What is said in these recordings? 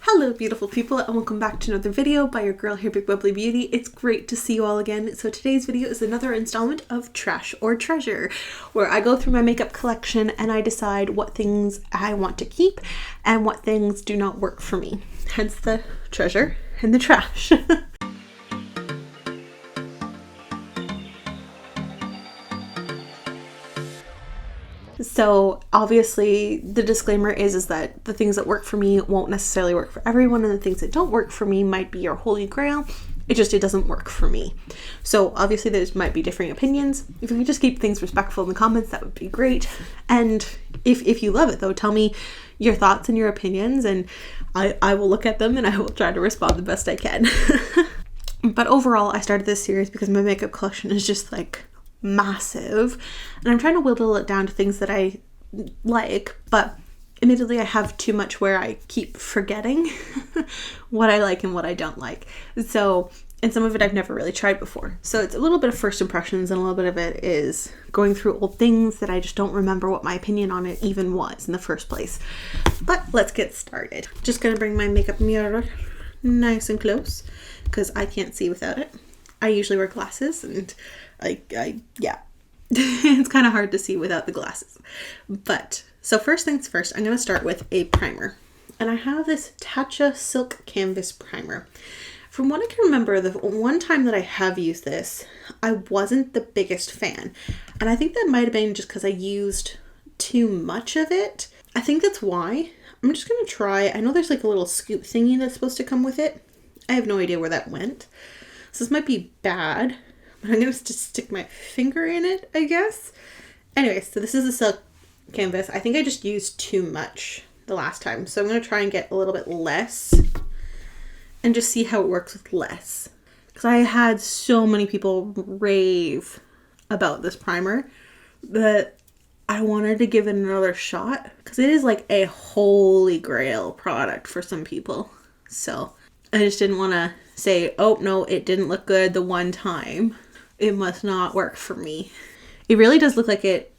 Hello beautiful people and welcome back to another video by your girl here, Big Bubbly Beauty. It's great to see you all again. So today's video is another installment of Trash or Treasure, where I go through my makeup collection and I decide what things I want to keep and what things do not work for me. Hence the treasure and the trash. So obviously the disclaimer is that the things that work for me won't necessarily work for everyone, and the things that don't work for me might be your holy grail. It doesn't work for me. So obviously there might be differing opinions. If we can just keep things respectful in the comments, that would be great. And if you love it though, tell me your thoughts and your opinions, and I will look at them and I will try to respond the best I can. But overall, I started this series because my makeup collection is just like massive, and I'm trying to whittle it down to things that I like, but admittedly I have too much where I keep forgetting what I like and what I don't like. So, and some of it I've never really tried before. So it's a little bit of first impressions, and a little bit of it is going through old things that I just don't remember what my opinion on it even was in the first place. But let's get started. Just gonna bring my makeup mirror nice and close because I can't see without it. I usually wear glasses, and yeah, it's kind of hard to see without the glasses. But so first things first, I'm going to start with a primer, and I have this Tatcha Silk Canvas Primer. From what I can remember, the one time that I have used this, I wasn't the biggest fan, and I think that might have been just because I used too much of it. I think that's why. I'm just going to try. I know there's like a little scoop thingy that's supposed to come with it. I have no idea where that went. So this might be bad, but I'm going to just stick my finger in it, I guess. Anyway, so this is a silk canvas. I think I just used too much the last time. So I'm going to try and get a little bit less and just see how it works with less. Because I had so many people rave about this primer that I wanted to give it another shot. Because it is like a holy grail product for some people. So I just didn't want to say, oh no, it didn't look good the one time, it must not work for me. It really does look like it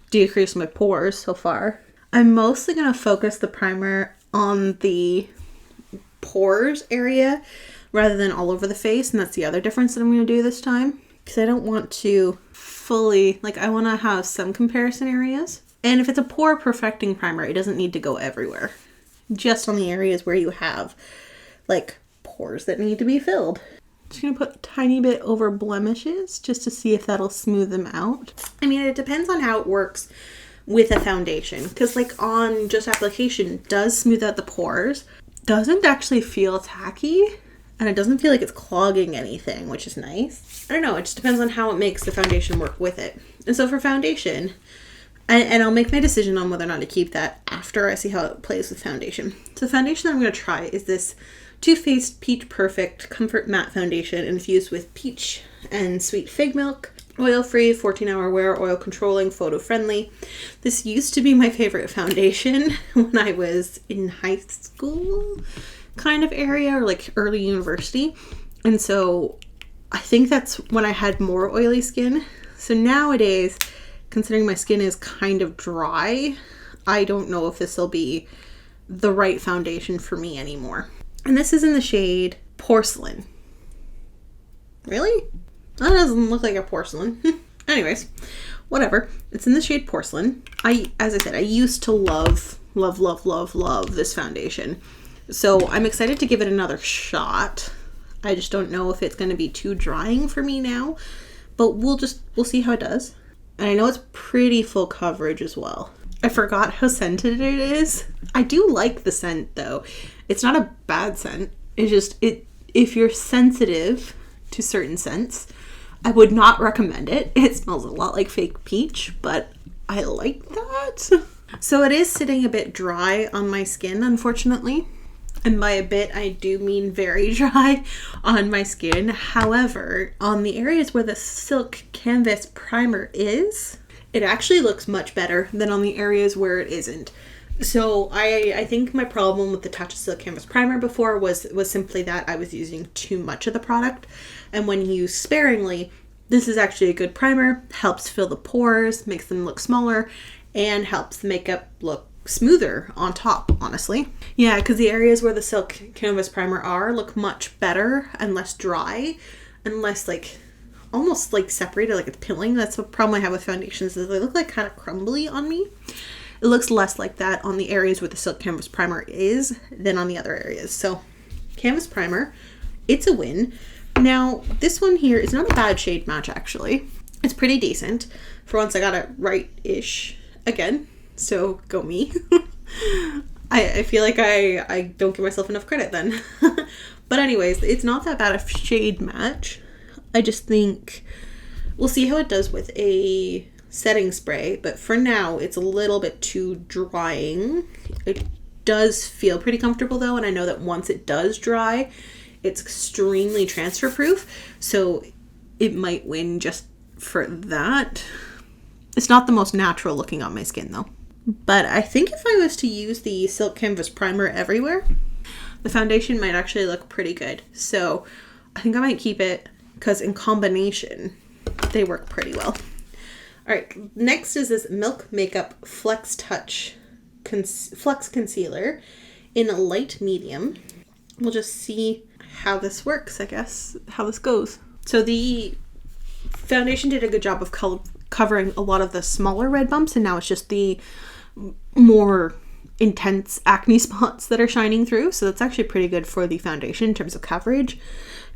decreased my pores so far. I'm mostly going to focus the primer on the pores area rather than all over the face, and that's the other difference that I'm going to do this time, because I don't want to fully, I want to have some comparison areas. And if it's a pore perfecting primer, it doesn't need to go everywhere, just on the areas where you have pores that need to be filled. Just gonna put a tiny bit over blemishes just to see if that'll smooth them out. I mean, it depends on how it works with a foundation, because on just application, it does smooth out the pores, doesn't actually feel tacky, and it doesn't feel like it's clogging anything, which is nice. I don't know, it just depends on how it makes the foundation work with it. And so for foundation, and I'll make my decision on whether or not to keep that after I see how it plays with foundation. So the foundation that I'm going to try is this Too Faced Peach Perfect Comfort Matte Foundation infused with peach and sweet fig milk. Oil-free, 14-hour wear, oil controlling, photo-friendly. This used to be my favorite foundation when I was in high school kind of area, or early university. And so I think that's when I had more oily skin. So nowadays, considering my skin is kind of dry, I don't know if this will be the right foundation for me anymore. And this is in the shade Porcelain. Really? That doesn't look like a porcelain. Anyways, whatever. It's in the shade Porcelain. As I said, I used to love this foundation. So I'm excited to give it another shot. I just don't know if it's going to be too drying for me now, but we'll see how it does. And I know it's pretty full coverage as well. I forgot how scented it is. I do like the scent though. It's not a bad scent. It's just, if you're sensitive to certain scents, I would not recommend it. It smells a lot like fake peach, but I like that. So it is sitting a bit dry on my skin, unfortunately. And by a bit, I do mean very dry on my skin. However, on the areas where the Silk Canvas Primer is, it actually looks much better than on the areas where it isn't. So I think my problem with the Tatcha Silk Canvas Primer before was simply that I was using too much of the product. And when used sparingly, this is actually a good primer. Helps fill the pores, makes them look smaller, and helps the makeup look smoother on top, honestly. Yeah, because the areas where the Silk Canvas Primer are look much better and less dry and less like almost like separated, like it's pilling. That's the problem I have with foundations, is they look like kind of crumbly on me. It looks less like that on the areas where the Silk Canvas Primer is than on the other areas. So Canvas Primer, it's a win. Now this one here is not a bad shade match actually. It's pretty decent. For once I got it right-ish again. So go me. I feel like I don't give myself enough credit then. But anyways, it's not that bad a shade match. I just think we'll see how it does with a setting spray. But for now, it's a little bit too drying. It does feel pretty comfortable though. And I know that once it does dry, it's extremely transfer proof. So it might win just for that. It's not the most natural looking on my skin though. But I think if I was to use the Silk Canvas Primer everywhere, the foundation might actually look pretty good. So I think I might keep it because in combination, they work pretty well. All right, next is this Milk Makeup Flex Touch Flex Concealer in a light medium. We'll just see how this works, I guess, how this goes. So the foundation did a good job of covering a lot of the smaller red bumps, and now it's just the more intense acne spots that are shining through. So that's actually pretty good for the foundation in terms of coverage.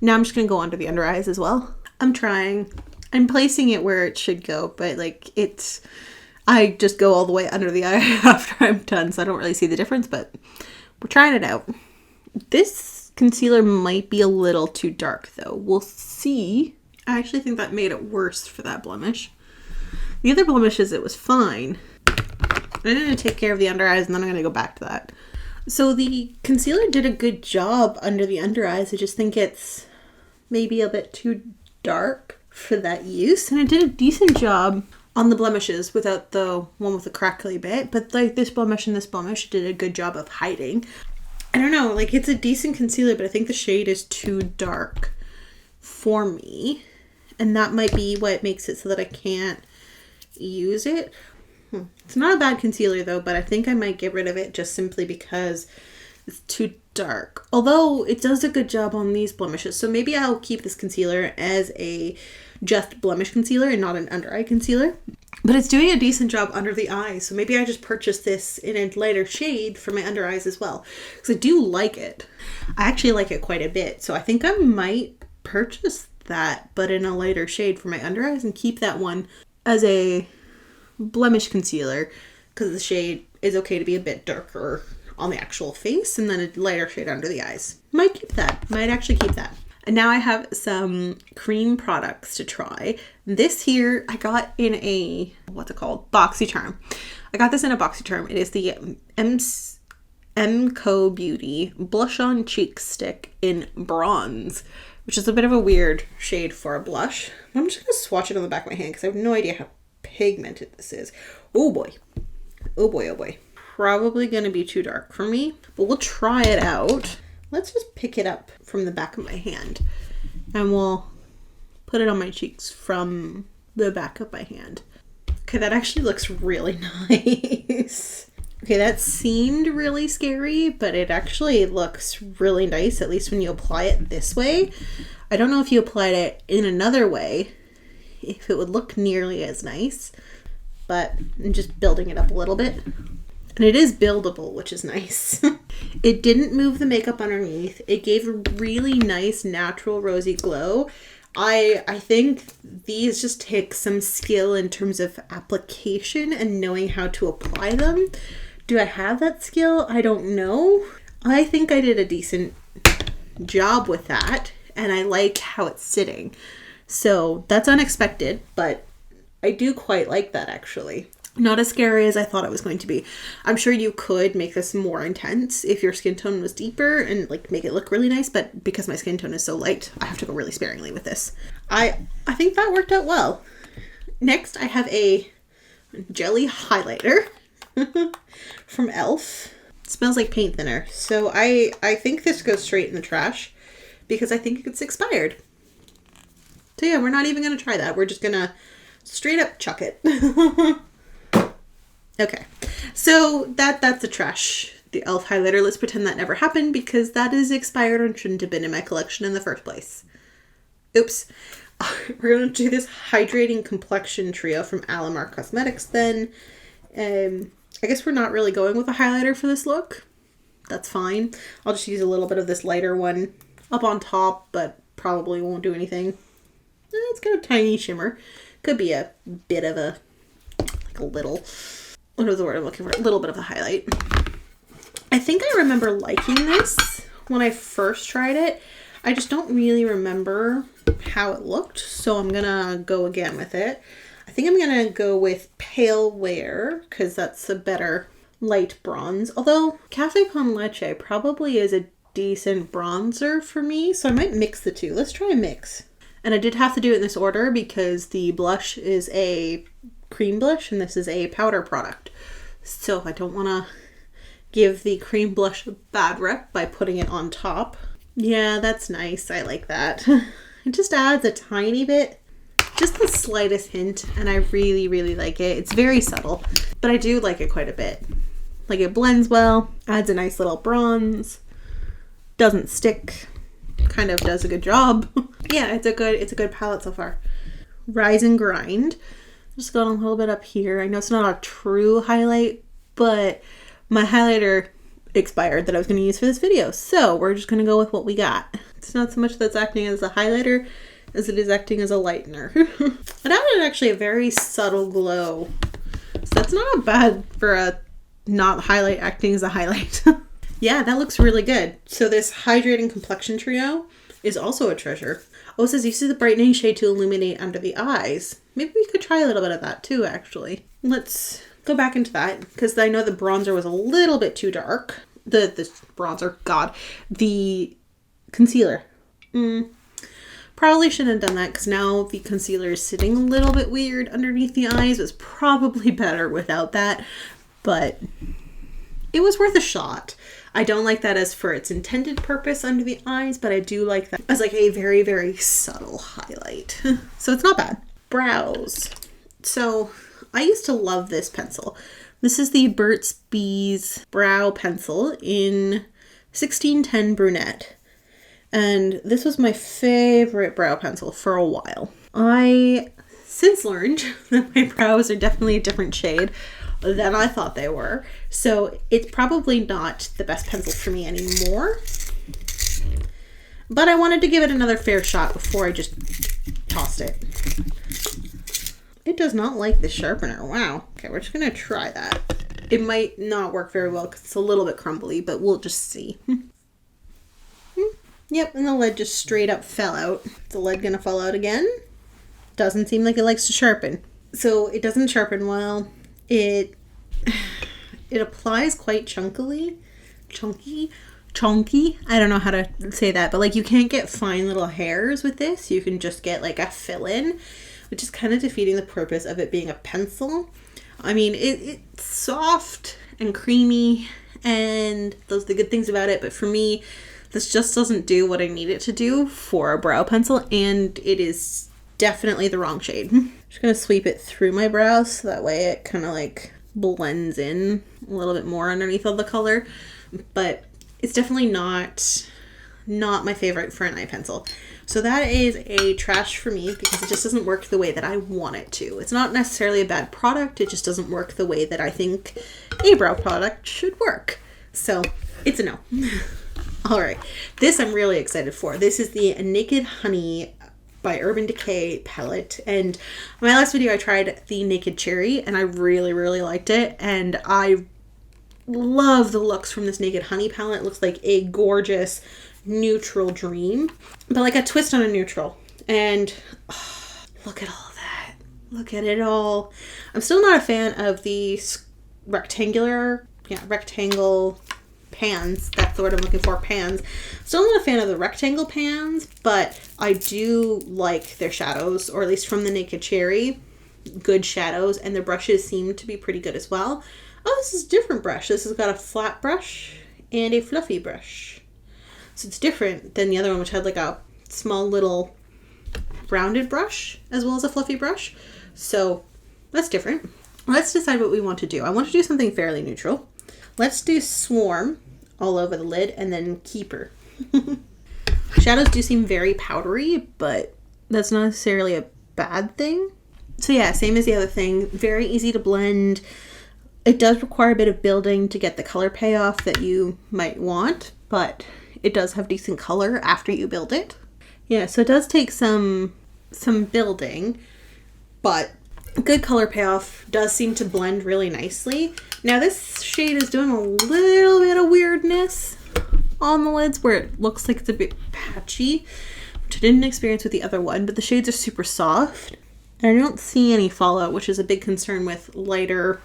Now I'm just going to go onto the under eyes as well. I'm trying. I'm placing it where it should go, but like I just go all the way under the eye after I'm done, so I don't really see the difference, but we're trying it out. This concealer might be a little too dark though. We'll see. I actually think that made it worse for that blemish. The other blemishes, it was fine. I'm going to take care of the under eyes and then I'm going to go back to that. So the concealer did a good job under the under eyes. I just think it's maybe a bit too dark for that use. And it did a decent job on the blemishes without the one with the crackly bit. But like this blemish and this blemish did a good job of hiding. I don't know, like it's a decent concealer, but I think the shade is too dark for me. And that might be what makes it so that I can't use it. It's not a bad concealer though, but I think I might get rid of it just simply because it's too dark. Although it does a good job on these blemishes. So maybe I'll keep this concealer as a just blemish concealer and not an under eye concealer. But it's doing a decent job under the eye. So maybe I just purchase this in a lighter shade for my under eyes as well. Because I do like it. I actually like it quite a bit. So I think I might purchase that, but in a lighter shade for my under eyes and keep that one as a blemish concealer because the shade is okay to be a bit darker on the actual face and then a lighter shade under the eyes. Might keep that. Might actually keep that. And now I have some cream products to try. This here I got in a, what's it called? BoxyCharm. I got this in a BoxyCharm. It is the MCO Beauty Blush on Cheek Stick in Bronze, which is a bit of a weird shade for a blush. I'm just going to swatch it on the back of my hand because I have no idea how pigmented this is. Oh boy. Oh boy, oh boy. Probably going to be too dark for me, but we'll try it out. Let's just pick it up from the back of my hand and we'll put it on my cheeks from the back of my hand. Okay, that actually looks really nice. Okay, that seemed really scary, but it actually looks really nice, at least when you apply it this way. I don't know if you applied it in another way, if it would look nearly as nice, but I'm just building it up a little bit. And it is buildable, which is nice. It didn't move the makeup underneath. It gave a really nice natural rosy glow. I think these just take some skill in terms of application and knowing how to apply them. Do I have that skill? I don't know. I think I did a decent job with that, and I like how it's sitting. So that's unexpected, but I do quite like that actually. Not as scary as I thought it was going to be. I'm sure you could make this more intense if your skin tone was deeper and like make it look really nice, but because my skin tone is so light, I have to go really sparingly with this. I think that worked out well. Next, I have a jelly highlighter from e.l.f. It smells like paint thinner. So I think this goes straight in the trash because I think it's expired. So yeah, we're not even going to try that. We're just going to straight up chuck it. Okay, so that's a trash. The e.l.f. highlighter, let's pretend that never happened because that is expired and shouldn't have been in my collection in the first place. Oops. We're going to do this hydrating complexion trio from Alamar Cosmetics then. I guess we're not really going with a highlighter for this look. That's fine. I'll just use a little bit of this lighter one up on top, but probably won't do anything. It's got a tiny shimmer. Could be a bit of a, like a little, what is the word I'm looking for? A little bit of a highlight. I think I remember liking this when I first tried it. I just don't really remember how it looked, so I'm gonna go again with it. I think I'm gonna go with Pale Wear because that's a better light bronze. Although Cafe Con Leche probably is a decent bronzer for me, so I might mix the two. Let's try a mix. And I did have to do it in this order because the blush is a cream blush and this is a powder product. So I don't want to give the cream blush a bad rep by putting it on top. Yeah, that's nice. I like that. It just adds a tiny bit, just the slightest hint, and I really, really like it. It's very subtle, but I do like it quite a bit. Like, it blends well, adds a nice little bronze, doesn't stick, kind of does a good job. Yeah, it's a good palette so far. Rise and Grind. Just got a little bit up here. I know it's not a true highlight, but my highlighter expired that I was going to use for this video, so we're just going to go with what we got. It's not so much that's acting as a highlighter as it is acting as a lightener. It added actually a very subtle glow, so that's not bad for a not highlight acting as a highlight. Yeah, that looks really good. So this hydrating complexion trio is also a treasure. Oh, it says uses the brightening shade to illuminate under the eyes. Maybe we could try a little bit of that too, actually. Let's go back into that because I know the bronzer was a little bit too dark. The concealer. Probably shouldn't have done that because now the concealer is sitting a little bit weird underneath the eyes. It was probably better without that, but it was worth a shot. I don't like that as for its intended purpose under the eyes, but I do like that as like a very, very subtle highlight. So it's not bad. Brows. So I used to love this pencil. This is the Burt's Bees brow pencil in 1610 brunette. And this was my favorite brow pencil for a while. I since learned that my brows are definitely a different shade than I thought they were. So it's probably not the best pencil for me anymore. But I wanted to give it another fair shot before I just tossed it. It does not like the sharpener. Wow. Okay, we're just going to try that. It might not work very well because it's a little bit crumbly, but we'll just see. Yep, and the lid just straight up fell out. Is the lid going to fall out again? Doesn't seem like it likes to sharpen. So it doesn't sharpen well. It applies quite chunky. I don't know how to say that, but like you can't get fine little hairs with this. You can just get like a fill-in, which is kind of defeating the purpose of it being a pencil. I mean, it's soft and creamy, and those are the good things about it, but for me, this just doesn't do what I need it to do for a brow pencil, and it is definitely the wrong shade. I'm just going to sweep it through my brows so that way it kind of like blends in a little bit more underneath all the color, but it's definitely not my favorite for an eye pencil. So that is a trash for me because it just doesn't work the way that I want it to. It's not necessarily a bad product, it just doesn't work the way that I think a brow product should work. So it's a no. All right, this I'm really excited for. This is the Naked Honey by Urban Decay palette, and my last video I tried the Naked Cherry and I really, really liked it, and I love the looks from this Naked Honey palette. It looks like a gorgeous neutral dream, but like a twist on a neutral, and oh, look at all that. Look at it all. I'm still not a fan of the rectangle pans. That's the word I'm looking for, pans. Still not a fan of the rectangle pans, but I do like their shadows, or at least from the Naked Cherry, good shadows, and their brushes seem to be pretty good as well. Oh, this is a different brush. This has got a flat brush and a fluffy brush. So it's different than the other one, which had like a small little rounded brush as well as a fluffy brush. So that's different. let's decide what we want to do. I want to do something fairly neutral. Let's do Swarm all over the lid and then Keeper. Shadows do seem very powdery, but that's not necessarily a bad thing. So yeah, same as the other thing. Very easy to blend. It does require a bit of building to get the color payoff that you might want, but it does have decent color after you build it. Yeah, so it does take some building, but good color payoff, does seem to blend really nicely. Now this shade is doing a little bit of weirdness on the lids where it looks like it's a bit patchy, which I didn't experience with the other one, but the shades are super soft. And I don't see any fallout, which is a big concern with lighter,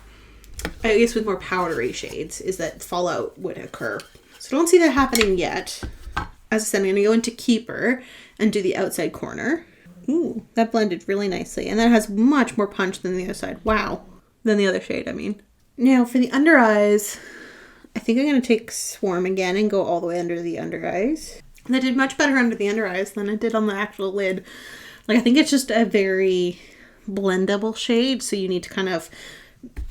I guess with more powdery shades, is that fallout would occur. So I don't see that happening yet. As I said, I'm going to go into Keeper and do the outside corner. Ooh, that blended really nicely. And that has much more punch than the other side. Wow. Than the other shade, I mean. Now for the under eyes, I think I'm going to take Swarm again and go all the way under the under eyes. And I did much better under the under eyes than I did on the actual lid. Like, I think it's just a very blendable shade, so you need to kind of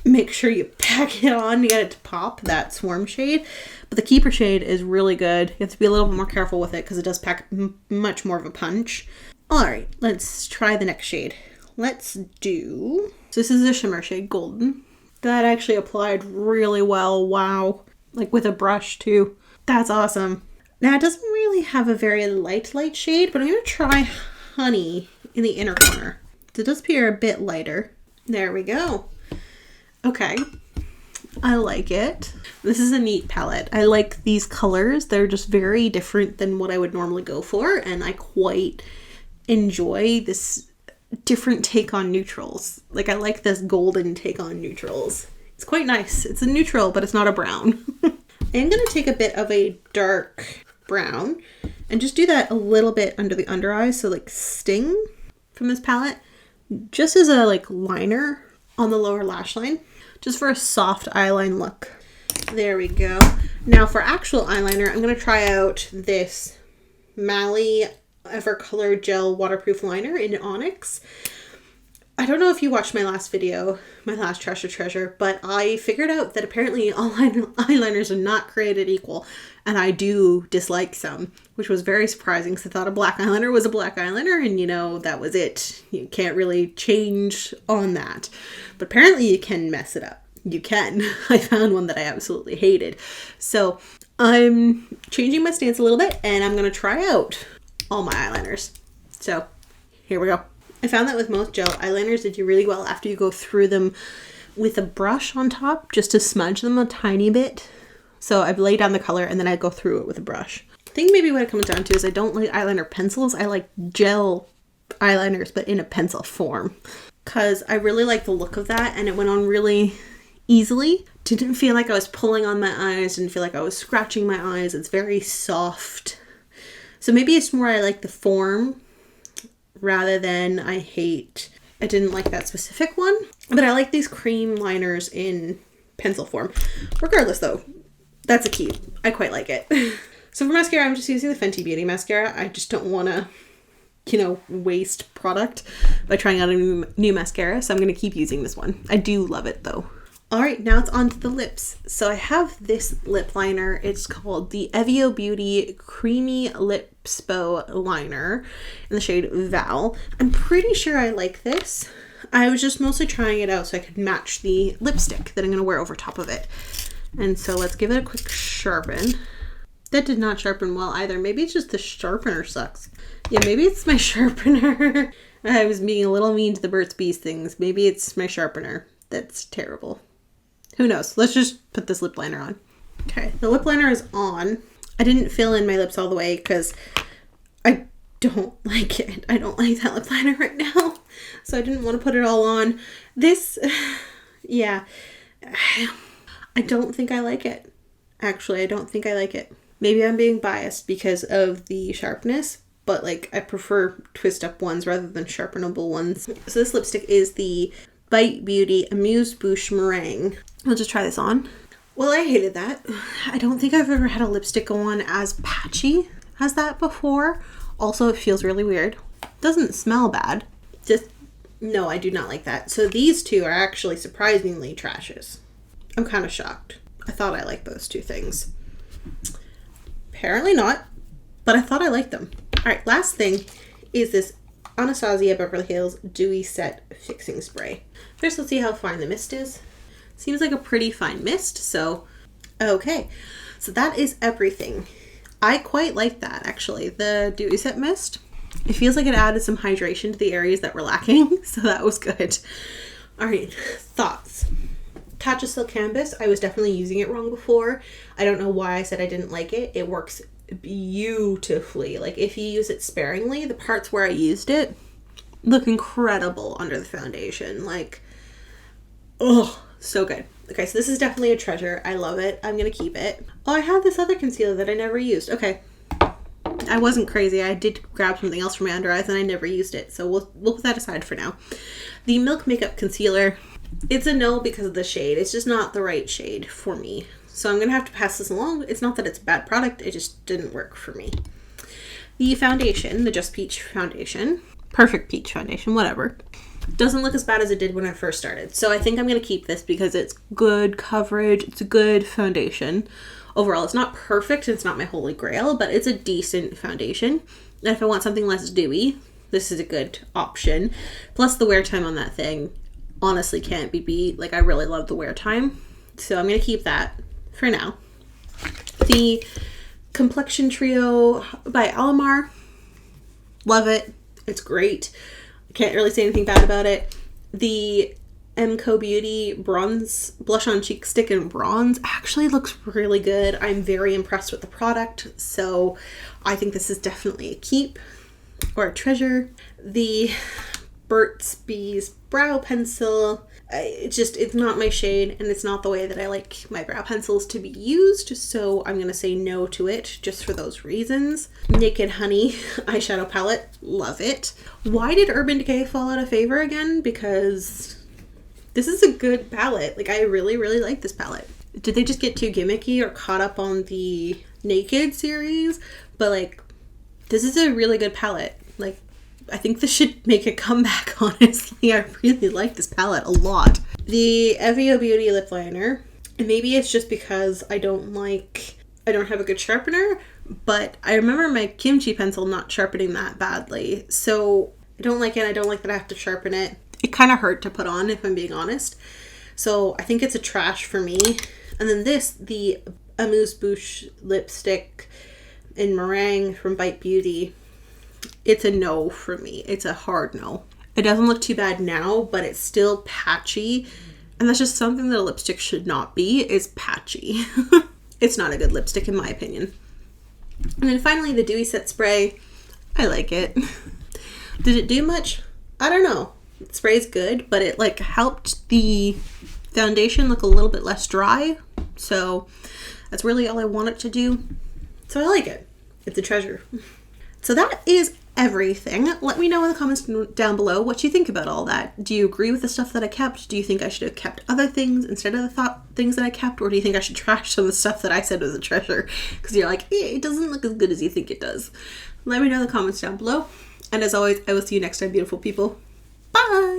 make sure you pack it on to get it to pop, that Swarm shade. But the Keeper shade is really good. You have to be a little bit more careful with it because it does pack much more of a punch. Alright, let's try the next shade. Let's do... So this is a shimmer shade, Golden. That actually applied really well. Wow. Like with a brush too. That's awesome. Now it doesn't really have a very light shade, but I'm going to try Honey in the inner corner. So it does appear a bit lighter. There we go. Okay. I like it. This is a neat palette. I like these colors. They're just very different than what I would normally go for, and I quite enjoy this different take on neutrals. Like, I like this golden take on neutrals. It's quite nice. It's a neutral, but it's not a brown. I'm going to take a bit of a dark brown and just do that a little bit under the under eyes. So like Sting from this palette, just as a like liner on the lower lash line, just for a soft eyeline look. There we go. Now for actual eyeliner, I'm going to try out this Mally Evercolor Gel Waterproof Liner in Onyx. I don't know if you watched my last video, my last Trash or Treasure, but I figured out that apparently all eyeliners are not created equal, and I do dislike some, which was very surprising because I thought a black eyeliner was a black eyeliner, and you know, that was it. You can't really change on that. But apparently you can mess it up. You can. I found one that I absolutely hated. So I'm changing my stance a little bit, and I'm going to try out all my eyeliners. So here we go. I found that with most gel eyeliners, they do really well after you go through them with a brush on top, just to smudge them a tiny bit. So I've laid down the color and then I go through it with a brush. I think maybe what it comes down to is I don't like eyeliner pencils. I like gel eyeliners, but in a pencil form. Because I really like the look of that, and it went on really easily. Didn't feel like I was pulling on my eyes, didn't feel like I was scratching my eyes. It's very soft. So maybe it's more I like the form rather than I didn't like that specific one. But I like these cream liners in pencil form. Regardless though, that's a keep. I quite like it. So for mascara, I'm just using the Fenty Beauty mascara. I just don't want to, you know, waste product by trying out a new mascara. So I'm going to keep using this one. I do love it though. All right, now it's on to the lips. So I have this lip liner. It's called the Evio Beauty Creamy Lipspo Liner in the shade Val. I'm pretty sure I like this. I was just mostly trying it out so I could match the lipstick that I'm gonna wear over top of it. And so let's give it a quick sharpen. That did not sharpen well either. Maybe it's just the sharpener sucks. Yeah, maybe it's my sharpener. I was being a little mean to the Burt's Bees things. Maybe it's my sharpener. That's terrible. Who knows? Let's just put this lip liner on. Okay, the lip liner is on. I didn't fill in my lips all the way because I don't like it. I don't like that lip liner right now. So I didn't want to put it all on. This, yeah, I don't think I like it. Actually, I don't think I like it. Maybe I'm being biased because of the sharpness, but like I prefer twist up ones rather than sharpenable ones. So this lipstick is the Bite Beauty Amuse Bouche Meringue. I'll just try this on. Well, I hated that. I don't think I've ever had a lipstick go on as patchy as that before. Also, it feels really weird. Doesn't smell bad. Just No, I do not like that. So these two are actually surprisingly trashes. I'm kind of shocked. I thought I liked those two things. Apparently not, but I thought I liked them. All right, last thing is this Anastasia Beverly Hills Dewy Set Fixing Spray. First, let's see how fine the mist is. Seems like a pretty fine mist, so okay. So that is everything. I quite like that, actually. The Dewy Set Mist. It feels like it added some hydration to the areas that were lacking, so that was good. All right, thoughts. Tatcha Silk Canvas, I was definitely using it wrong before. I don't know why I said I didn't like it. It works beautifully. Like, if you use it sparingly, the parts where I used it look incredible under the foundation. Like, oh, so good. Okay, so this is definitely a treasure. I love it. I'm gonna keep it. Oh, I have this other concealer that I never used. Okay. I wasn't crazy. I did grab something else from my under eyes and I never used it. So we'll put that aside for now. The Milk Makeup Concealer, it's a no because of the shade. It's just not the right shade for me. So I'm going to have to pass this along. It's not that it's a bad product. It just didn't work for me. The foundation, the Just Peach foundation, Perfect Peach foundation, whatever, doesn't look as bad as it did when I first started. So I think I'm going to keep this because it's good coverage. It's a good foundation. Overall, it's not perfect. It's not my holy grail, but it's a decent foundation. And if I want something less dewy, this is a good option. Plus the wear time on that thing honestly can't be beat. Like, I really love the wear time. So I'm going to keep that for now. The Complexion Trio by Alamar. Love it. It's great. I can't really say anything bad about it. The MCO Beauty Bronze Blush on Cheek Stick in Bronze actually looks really good. I'm very impressed with the product, so I think this is definitely a keep or a treasure. The Burt's Bees Brow Pencil, it's not my shade and it's not the way that I like my brow pencils to be used, so I'm gonna say no to it just for those reasons. Naked Honey eyeshadow palette, love it. Why did Urban Decay fall out of favor again? Because this is a good palette. Like, I really, really like this palette. Did they just get too gimmicky or caught up on the Naked series? But, like, this is a really good palette. Like, I think this should make a comeback, honestly. I really like this palette a lot. The Evio Beauty lip liner. And maybe it's just because I don't have a good sharpener, but I remember my Kimchi pencil not sharpening that badly. So I don't like it. I don't like that I have to sharpen it. It kind of hurt to put on, if I'm being honest. So I think it's a trash for me. And then the Amuse Bouche lipstick in Meringue from Bite Beauty. It's a no for me. It's a hard no. It doesn't look too bad now, but it's still patchy. And that's just something that a lipstick should not be, is patchy. It's not a good lipstick in my opinion. And then finally the Dewy Set Spray. I like it. Did it do much? I don't know. The spray's good, but it like helped the foundation look a little bit less dry. So that's really all I want it to do. So I like it. It's a treasure. So that is everything. Let me know in the comments down below what you think about all that. Do you agree with the stuff that I kept? Do you think I should have kept other things instead of the things that I kept? Or do you think I should trash some of the stuff that I said was a treasure? Because you're like, it doesn't look as good as you think it does. Let me know in the comments down below. And as always, I will see you next time, beautiful people. Bye!